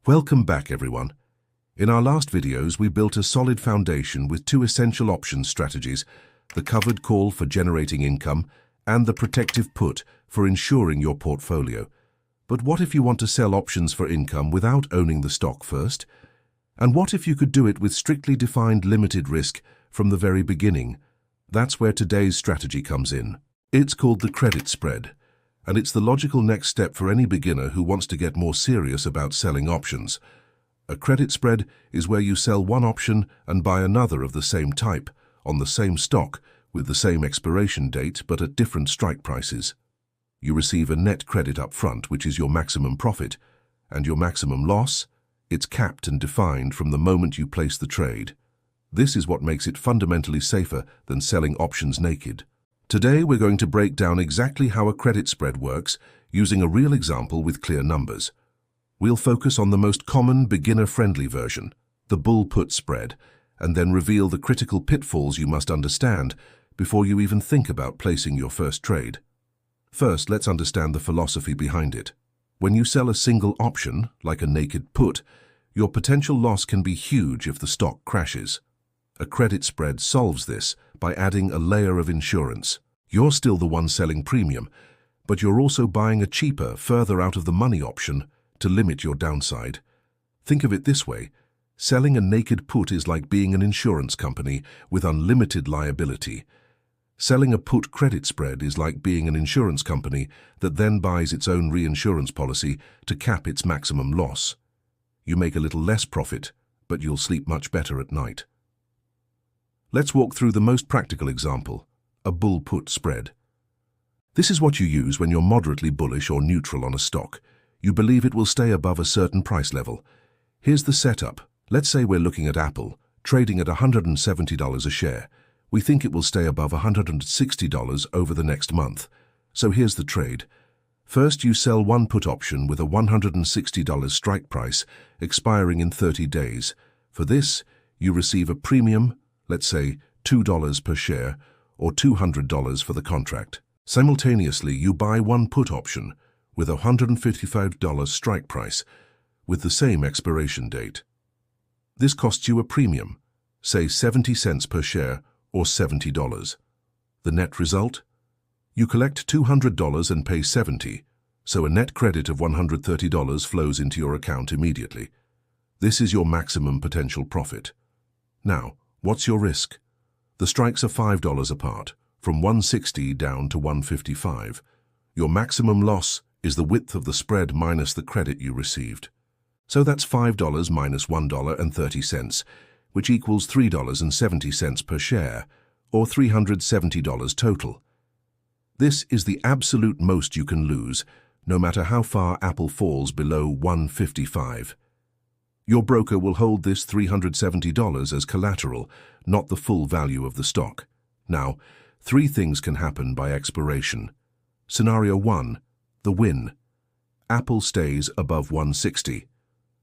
Welcome back, everyone. In our last videos, we built a solid foundation with two essential options strategies, the covered call for generating income and the protective put for ensuring your portfolio. But what if you want to sell options for income without owning the stock first? And what if you could do it with strictly defined limited risk from the very beginning? That's where today's strategy comes in. It's called the credit spread, and it's the logical next step for any beginner who wants to get more serious about selling options. A credit spread is where you sell one option and buy another of the same type, on the same stock, with the same expiration date but at different strike prices. You receive a net credit up front, which is your maximum profit, and your maximum loss, it's capped and defined from the moment you place the trade. This is what makes it fundamentally safer than selling options naked. Today we're going to break down exactly how a credit spread works using a real example with clear numbers. We'll focus on the most common beginner-friendly version, the bull-put spread, and then reveal the critical pitfalls you must understand before you even think about placing your first trade. First, let's understand the philosophy behind it. When you sell a single option, like a naked put, your potential loss can be huge if the stock crashes. A credit spread solves this by adding a layer of insurance. You're still the one selling premium, but you're also buying a cheaper, further out of the money option to limit your downside. Think of it this way. Selling a naked put is like being an insurance company with unlimited liability. Selling a put credit spread is like being an insurance company that then buys its own reinsurance policy to cap its maximum loss. You make a little less profit, but you'll sleep much better at night. Let's walk through the most practical example, a bull-put spread. This is what you use when you're moderately bullish or neutral on a stock. You believe it will stay above a certain price level. Here's the setup. Let's say we're looking at Apple, trading at $170 a share. We think it will stay above $160 over the next month. So here's the trade. First, you sell one put option with a $160 strike price expiring in 30 days. For this, you receive a premium, let's say $2 per share, or $200 for the contract. Simultaneously, you buy one put option with a $155 strike price with the same expiration date. This costs you a premium, say 70 cents per share or $70. The net result? You collect $200 and pay $70, so a net credit of $130 flows into your account immediately. This is your maximum potential profit. Now, what's your risk? The strikes are $5 apart, from $160 down to $155. Your maximum loss is the width of the spread minus the credit you received. So that's $5 minus $1.30, which equals $3.70 per share, or $370 total. This is the absolute most you can lose, no matter how far Apple falls below $155. Your broker will hold this $370 as collateral, not the full value of the stock. Now, three things can happen by expiration. Scenario 1, the win. Apple stays above $160.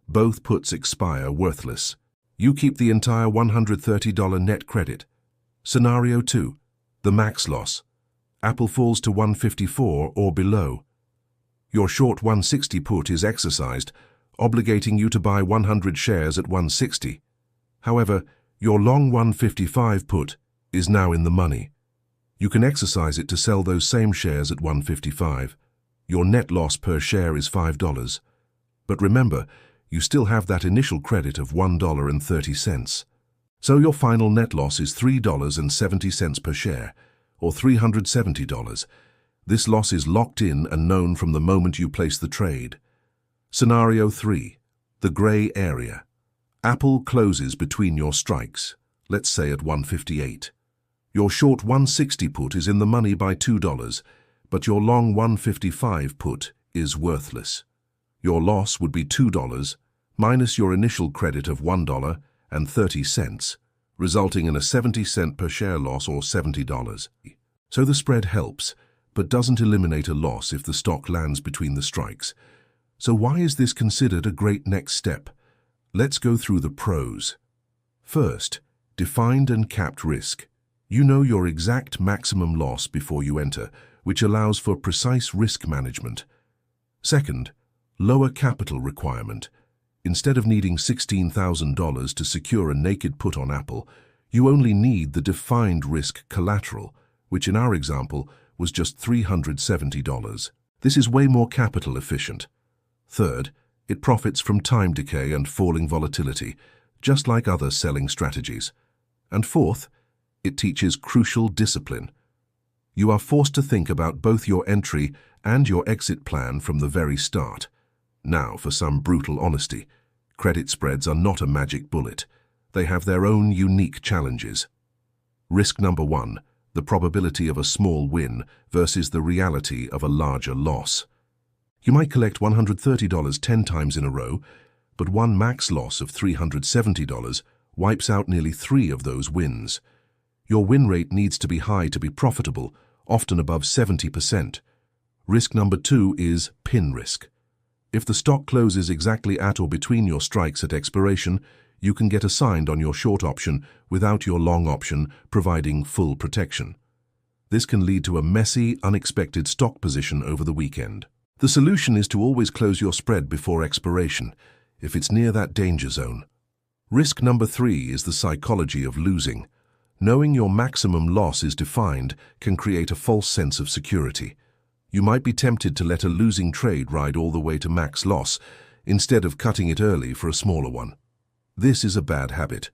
Both puts expire worthless. You keep the entire $130 net credit. Scenario 2, the max loss. Apple falls to $154 or below. Your short $160 put is exercised, obligating you to buy 100 shares at $160. However, your long $155 put is now in the money. You can exercise it to sell those same shares at $155. Your net loss per share is $5. But remember, you still have that initial credit of $1.30. So your final net loss is $3.70 per share, or $370. This loss is locked in and known from the moment you place the trade. Scenario 3, the gray area. Apple closes between your strikes, let's say at $158. Your short $160 put is in the money by $2, but your long $155 put is worthless. Your loss would be $2 minus your initial credit of $1.30, resulting in a 70-cent per share loss or $70. So the spread helps, but doesn't eliminate a loss if the stock lands between the strikes. So why is this considered a great next step? Let's go through the pros. First, defined and capped risk. You know your exact maximum loss before you enter, which allows for precise risk management. Second, lower capital requirement. Instead of needing $16,000 to secure a naked put on Apple, you only need the defined risk collateral, which in our example was just $370. This is way more capital efficient. Third, it profits from time decay and falling volatility, just like other selling strategies. And fourth, it teaches crucial discipline. You are forced to think about both your entry and your exit plan from the very start. Now, for some brutal honesty, credit spreads are not a magic bullet. They have their own unique challenges. Risk number 1, the probability of a small win versus the reality of a larger loss. You might collect $130 10 times in a row, but one max loss of $370 wipes out nearly 3 of those wins. Your win rate needs to be high to be profitable, often above 70%. Risk number 2 is pin risk. If the stock closes exactly at or between your strikes at expiration, you can get assigned on your short option without your long option providing full protection. This can lead to a messy, unexpected stock position over the weekend. The solution is to always close your spread before expiration, if it's near that danger zone. Risk number 3 is the psychology of losing. Knowing your maximum loss is defined can create a false sense of security. You might be tempted to let a losing trade ride all the way to max loss, instead of cutting it early for a smaller one. This is a bad habit.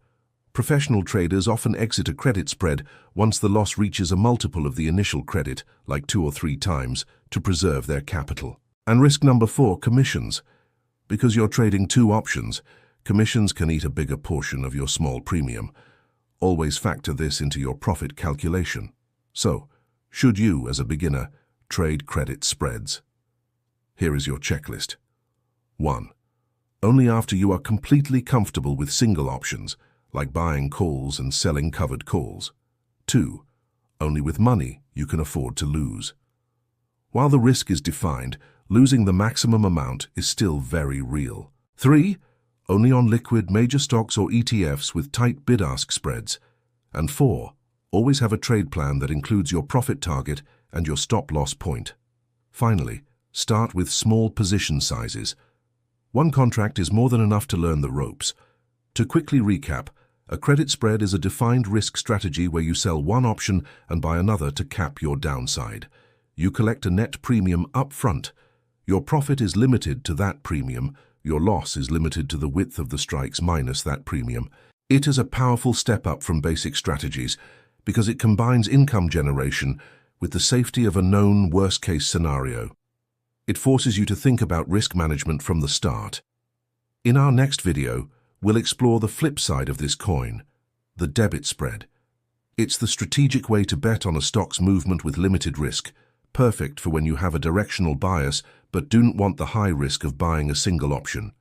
Professional traders often exit a credit spread once the loss reaches a multiple of the initial credit, like 2 or 3 times, to preserve their capital. And risk number 4, commissions. Because you're trading 2 options, commissions can eat a bigger portion of your small premium. Always factor this into your profit calculation. So, should you, as a beginner, trade credit spreads? Here is your checklist. 1. Only after you are completely comfortable with single options, like buying calls and selling covered calls. 2. Only with money you can afford to lose. While the risk is defined, losing the maximum amount is still very real. 3. Only on liquid major stocks or ETFs with tight bid-ask spreads. And 4. Always have a trade plan that includes your profit target and your stop-loss point. Finally, start with small position sizes. 1 contract is more than enough to learn the ropes. To quickly recap, a credit spread is a defined risk strategy where you sell one option and buy another to cap your downside. You collect a net premium up front. Your profit is limited to that premium. Your loss is limited to the width of the strikes minus that premium. It is a powerful step up from basic strategies because it combines income generation with the safety of a known worst-case scenario. It forces you to think about risk management from the start. In our next video, we'll explore the flip side of this coin, the debit spread. It's the strategic way to bet on a stock's movement with limited risk, perfect for when you have a directional bias but don't want the high risk of buying a single option.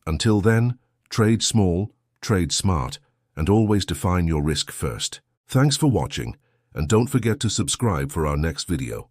Until then, trade small, trade smart, and always define your risk first. Thanks for watching, and don't forget to subscribe for our next video.